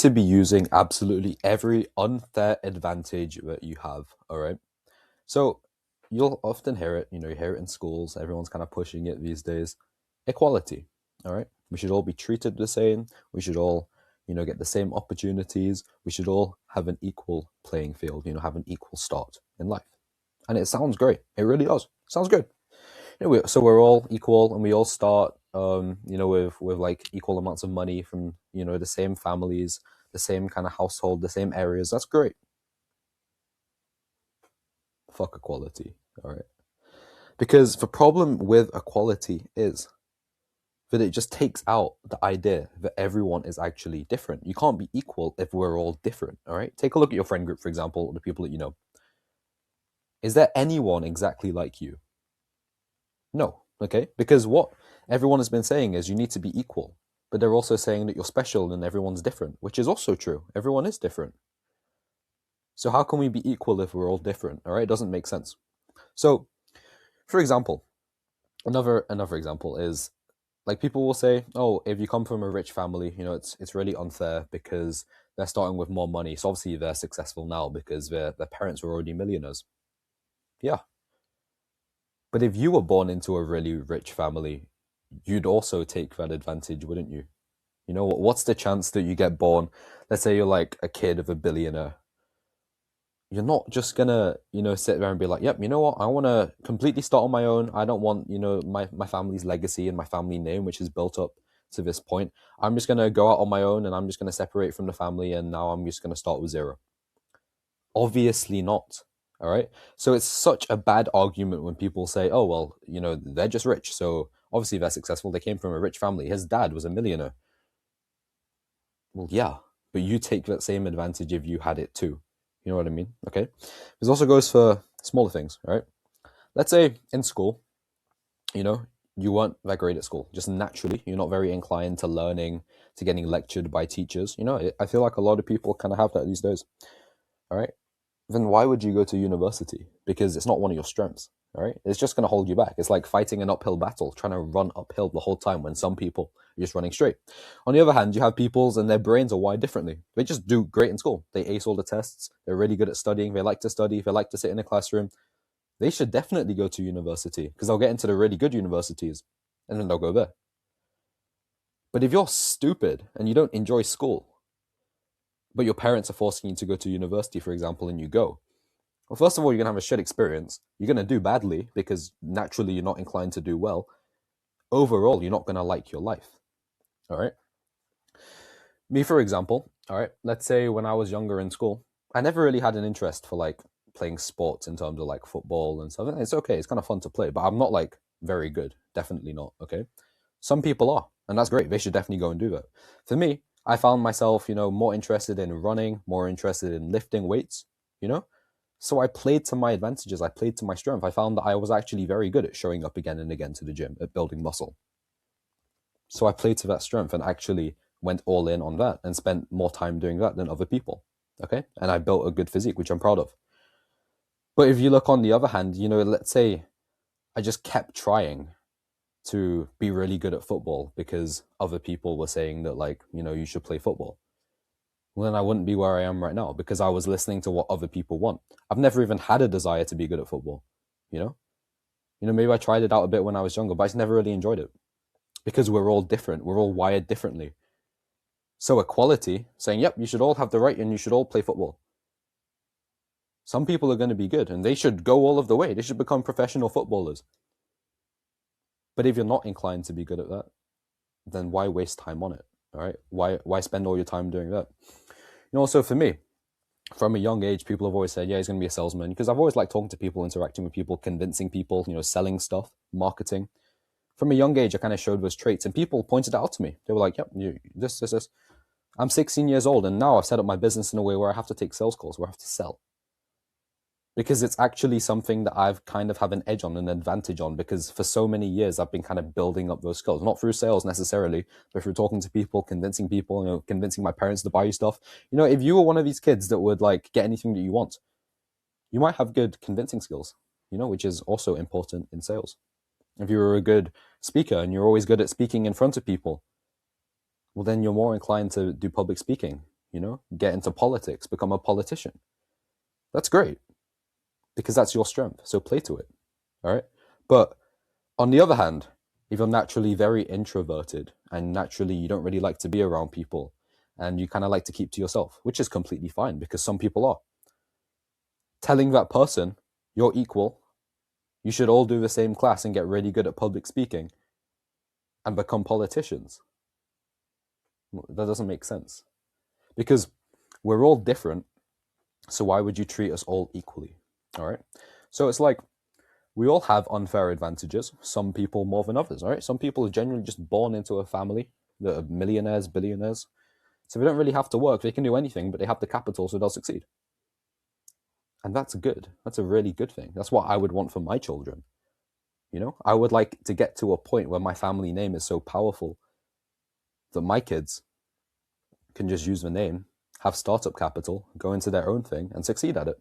To be using absolutely every unfair advantage that you have. All right. So you'll often hear it, you hear it in schools. Everyone's kind of pushing it these days. Equality. All right. We should all be treated the same. We should all, get the same opportunities. We should all have an equal playing field, have an equal start in life. And it sounds great. It really does. Sounds good. So we're all equal and we all start with like equal amounts of money from the same families, the same kind of household, the same areas. That's great. Fuck equality. All right. Because the problem with equality is that it just takes out the idea that everyone is actually different. You can't be equal if we're all different. All right. Take a look at your friend group, for example, the people that you know. Is there anyone exactly like you? No. Okay. Because what everyone has been saying is you need to be equal. But they're also saying that you're special and everyone's different, which is also true. Everyone is different. So how can we be equal if we're all different? All right. It doesn't make sense. So, for example, another example is like people will say, "Oh, if you come from a rich family, it's really unfair because they're starting with more money. So obviously they're successful now because their parents were already millionaires." Yeah, but if you were born into a really rich family, you'd also take that advantage, wouldn't you? What's the chance that you get born? Let's say you're like a kid of a billionaire. You're not just gonna, sit there and be like, yep, you know what? I want to completely start on my own. I don't want, my family's legacy and my family name, which is built up to this point. I'm just gonna go out on my own and I'm just gonna separate from the family and now I'm just gonna start with zero. Obviously not. All right. So it's such a bad argument when people say, oh, well, they're just rich. So obviously they're successful. They came from a rich family. His dad was a millionaire. Well, yeah, but you take that same advantage if you had it too. You know what I mean? Okay. This also goes for smaller things, right? Let's say in school, you know, you weren't that great at school. Just naturally, you're not very inclined to learning, to getting lectured by teachers. I feel like a lot of people kind of have that these days. All right. Then why would you go to university? Because it's not one of your strengths. All right. It's just going to hold you back. It's like fighting an uphill battle, trying to run uphill the whole time when some people are just running straight. On the other hand, you have people's and their brains are wired differently. They just do great in school. They ace all the tests. They're really good at studying. They like to study. They like to sit in a classroom. They should definitely go to university because they'll get into the really good universities and then they'll go there. But if you're stupid and you don't enjoy school, but your parents are forcing you to go to university, for example, and you go, well, first of all, you're going to have a shit experience. You're going to do badly because naturally you're not inclined to do well. Overall, you're not going to like your life. All right. Me, for example, all right, let's say when I was younger in school, I never really had an interest for like playing sports in terms of like football and stuff. It's okay. It's kind of fun to play, but I'm not like very good. Definitely not. Okay. Some people are, and that's great. They should definitely go and do that. For me, I found myself, more interested in running, more interested in lifting weights, you know? So I played to my advantages. I played to my strength. I found that I was actually very good at showing up again and again to the gym, at building muscle. So I played to that strength and actually went all in on that and spent more time doing that than other people. Okay. And I built a good physique, which I'm proud of. But if you look on the other hand, let's say I just kept trying to be really good at football because other people were saying that, like, you should play football. Well, then I wouldn't be where I am right now because I was listening to what other people want. I've never even had a desire to be good at football, you know? Maybe I tried it out a bit when I was younger, but I just never really enjoyed it because we're all different. We're all wired differently. So equality, saying, yep, you should all have the right and you should all play football. Some people are going to be good and they should go all of the way. They should become professional footballers. But if you're not inclined to be good at that, then why waste time on it? All right. Why spend all your time doing that? Also for me, from a young age, people have always said, yeah, he's going to be a salesman because I've always liked talking to people, interacting with people, convincing people, selling stuff, marketing. From a young age, I kind of showed those traits and people pointed it out to me. They were like, yep, this. I'm 16 years old and now I've set up my business in a way where I have to take sales calls, where I have to sell. Because it's actually something that I've kind of have an edge on, an advantage on, because for so many years I've been kind of building up those skills, not through sales necessarily, but through talking to people, convincing people, convincing my parents to buy you stuff. If you were one of these kids that would like get anything that you want, you might have good convincing skills, which is also important in sales. If you were a good speaker and you're always good at speaking in front of people, well, then you're more inclined to do public speaking. get into politics, become a politician. That's great, because that's your strength. So play to it. All right. But on the other hand, if you're naturally very introverted and naturally you don't really like to be around people and you kind of like to keep to yourself, which is completely fine because some people are, telling that person you're equal, you should all do the same class and get really good at public speaking and become politicians, that doesn't make sense, because we're all different. So why would you treat us all equally? All right. So it's like we all have unfair advantages. Some people more than others. All right. Some people are generally just born into a family that are millionaires, billionaires. So they don't really have to work. They can do anything, but they have the capital, so they'll succeed. And that's good. That's a really good thing. That's what I would want for my children. I would like to get to a point where my family name is so powerful that my kids can just use the name, have startup capital, go into their own thing and succeed at it.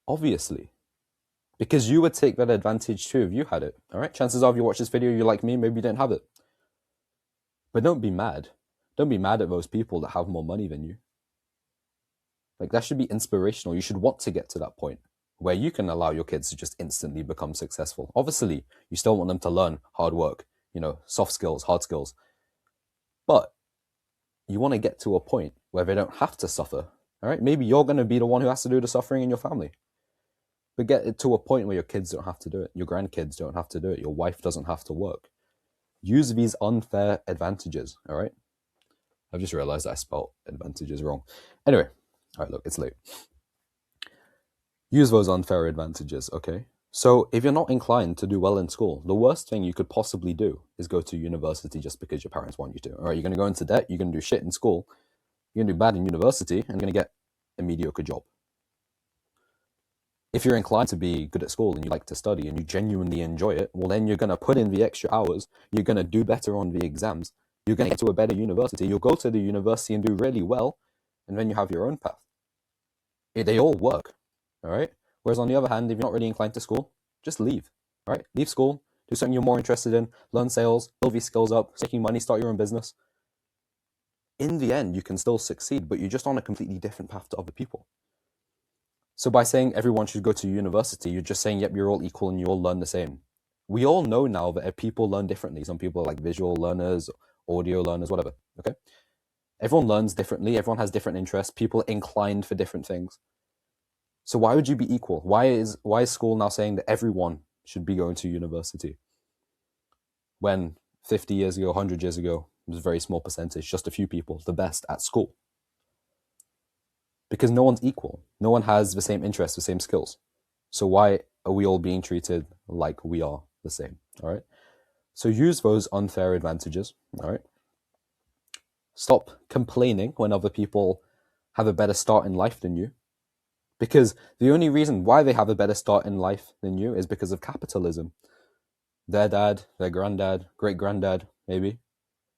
Obviously. Because you would take that advantage too if you had it. All right. Chances are if you watch this video, you're like me, maybe you didn't have it. But don't be mad. Don't be mad at those people that have more money than you. Like, that should be inspirational. You should want to get to that point where you can allow your kids to just instantly become successful. Obviously, you still want them to learn hard work, soft skills, hard skills. But you want to get to a point where they don't have to suffer. All right. Maybe you're going to be the one who has to do the suffering in your family. But get it to a point where your kids don't have to do it. Your grandkids don't have to do it. Your wife doesn't have to work. Use these unfair advantages, all right? I've just realized I spelled advantages wrong. Anyway, all right, look, it's late. Use those unfair advantages, okay? So if you're not inclined to do well in school, the worst thing you could possibly do is go to university just because your parents want you to. All right, you're going to go into debt, you're going to do shit in school, you're going to do bad in university, and you're going to get a mediocre job. If you're inclined to be good at school and you like to study and you genuinely enjoy it, well, then you're going to put in the extra hours. You're going to do better on the exams. You're going to get to a better university. You'll go to the university and do really well. And then you have your own path. They all work. All right. Whereas on the other hand, if you're not really inclined to school, just leave. All right. Leave school. Do something you're more interested in. Learn sales. Build these skills up. Making money. Start your own business. In the end, you can still succeed, but you're just on a completely different path to other people. So by saying everyone should go to university, you're just saying, yep, you're all equal and you all learn the same. We all know now that people learn differently. Some people are like visual learners, audio learners, whatever, okay? Everyone learns differently. Everyone has different interests. People are inclined for different things. So why would you be equal? Why is school now saying that everyone should be going to university? When 50 years ago, 100 years ago, it was a very small percentage, just a few people, the best at school. Because no one's equal. No one has the same interests, the same skills. So why are we all being treated like we are the same? All right. So use those unfair advantages. All right. Stop complaining when other people have a better start in life than you. Because the only reason why they have a better start in life than you is because of capitalism. Their dad, their granddad, great-granddad, maybe,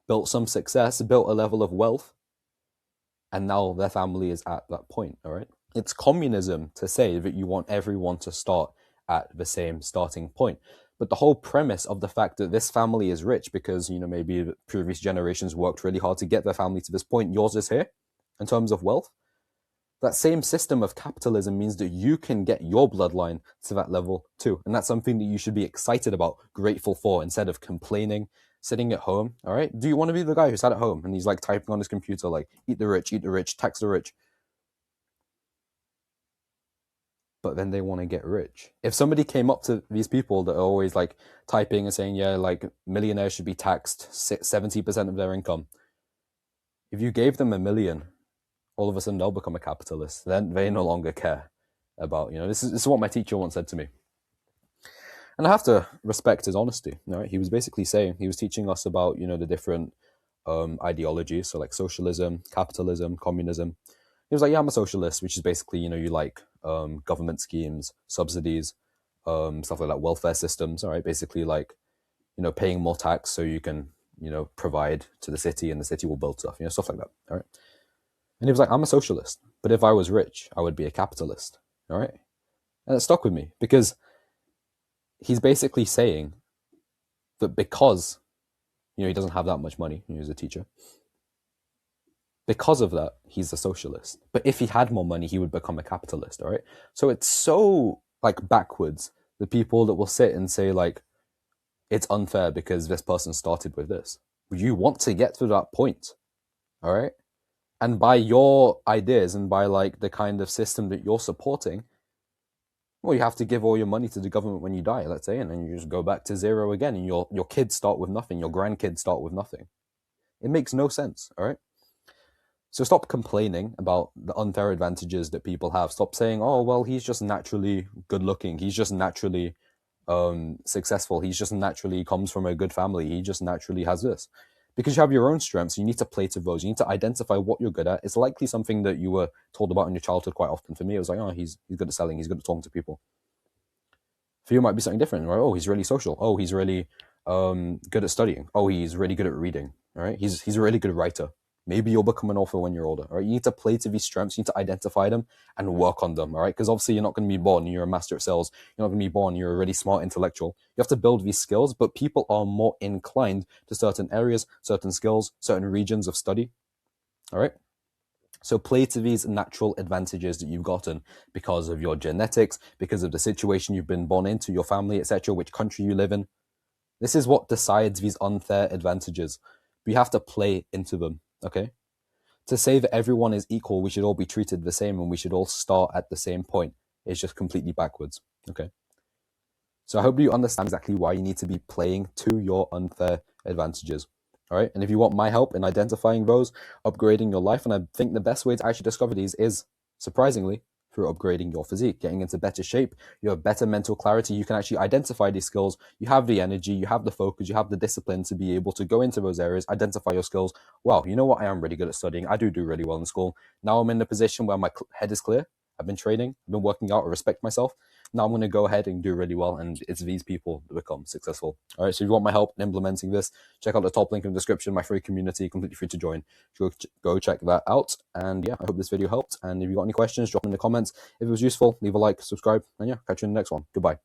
built some success, built a level of wealth, and now their family is at that point, all right? It's communism to say that you want everyone to start at the same starting point. But the whole premise of the fact that this family is rich because, maybe the previous generations worked really hard to get their family to this point, yours is here in terms of wealth. That same system of capitalism means that you can get your bloodline to that level too. And that's something that you should be excited about, grateful for, instead of complaining, sitting at home, all right? Do you want to be the guy who sat at home and he's like typing on his computer, like, eat the rich, tax the rich? But then they want to get rich. If somebody came up to these people that are always like typing and saying, yeah, like millionaires should be taxed 70% of their income. If you gave them $1 million, all of a sudden they'll become a capitalist. Then they no longer care about, this is what my teacher once said to me. And I have to respect his honesty. Right? He was basically saying, he was teaching us about, the different ideologies. So like socialism, capitalism, communism. He was like, yeah, I'm a socialist, which is basically, you like government schemes, subsidies, stuff like that, welfare systems. All right. Basically like, paying more tax so you can, provide to the city and the city will build stuff, stuff like that. All right. And he was like, I'm a socialist, but if I was rich, I would be a capitalist. All right. And it stuck with me because he's basically saying that because, he doesn't have that much money, he's a teacher, Because of that, he's a socialist. But if he had more money, he would become a capitalist, all right? So it's so like backwards, the people that will sit and say like it's unfair because this person started with this. You want to get to that point, all right? And by your ideas and by like the kind of system that you're supporting, well, you have to give all your money to the government when you die, let's say, and then you just go back to zero again, and your kids start with nothing, your grandkids start with nothing. It makes no sense, all right? So stop complaining about the unfair advantages that people have. Stop saying, "Oh, well, he's just naturally good looking. He's just naturally successful. He's just naturally comes from a good family. He just naturally has this." Because you have your own strengths, you need to play to those. You need to identify what you're good at. It's likely something that you were told about in your childhood quite often. For me, it was like, "Oh, he's good at selling. He's good at talking to people." For you, it might be something different, right? Oh, he's really social. Oh, he's really good at studying. Oh, he's really good at reading. All right, he's a really good writer. Maybe you'll become an author when you're older. All right, you need to play to these strengths. You need to identify them and work on them. All right, because obviously you're not going to be born and you're a master at sales. You're not going to be born. You're a really smart intellectual. You have to build these skills. But people are more inclined to certain areas, certain skills, certain regions of study. All right. So play to these natural advantages that you've gotten because of your genetics, because of the situation you've been born into, your family, etc., which country you live in. This is what decides these unfair advantages. We have to play into them, okay? To say that everyone is equal, we should all be treated the same and we should all start at the same point is just completely backwards, okay? So I hope you understand exactly why you need to be playing to your unfair advantages. All right. And if you want my help in identifying those, upgrading your life, and I think the best way to actually discover these is, surprisingly, through upgrading your physique, getting into better shape. You have better mental clarity. You can actually identify these skills. You have the energy, you have the focus, you have the discipline to be able to go into those areas, identify your skills. Wow, you know what? I am really good at studying. I do really well in school. Now I'm in the position where my head is clear. I've been training, I've been working out, I respect myself. Now I'm going to go ahead and do really well, and it's these people that become successful. All right, so if you want my help in implementing this, check out the top link in the description, my free community, completely free to join. Go check that out. And yeah, I hope this video helped. And if you got any questions, drop them in the comments. If it was useful, leave a like, subscribe, and yeah, catch you in the next one. Goodbye.